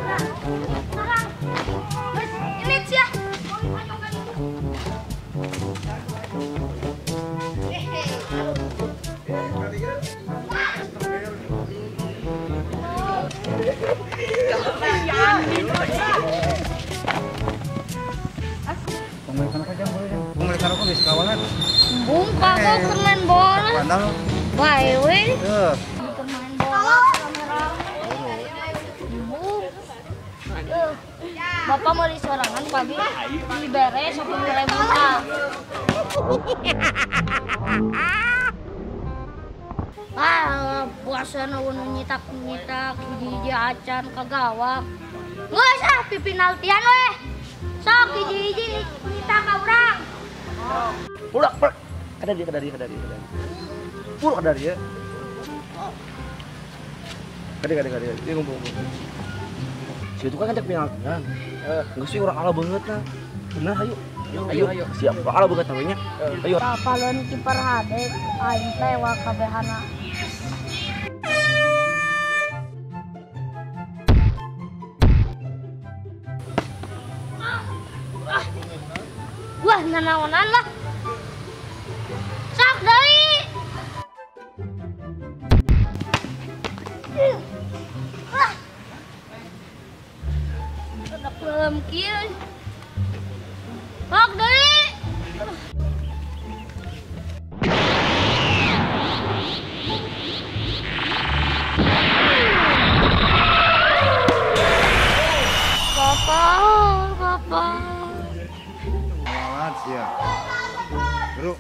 Ini sih. Pemeriksaan apa jam boleh? Pemeriksaan apa di sekawalan? Bungka kok main bola. Pandang. Baik we. Tuh. Main bola rame-rame. Bapak mau di sorangan pagi diberes sampai mulai buka. Puasa nu nyitak hiji acan kagawak. Geus pipinaltian weh. Sok hiji nyitak ka urang. Pulang, kadari. Pulang kadari ya. Kadari. Ini ngumpul. Si itu kan ngajak penaltian. Enggak sih orang ala banget nah. Benar ayo. Siap. Ala banget namanya. Ayo. Kapalon kiper hade aing teh wa kabehana. Wah, nanaonan lah. Sok deui. Wah. Udah pelem kieu. Sok deui. Bapak. Selamat siang. Bro.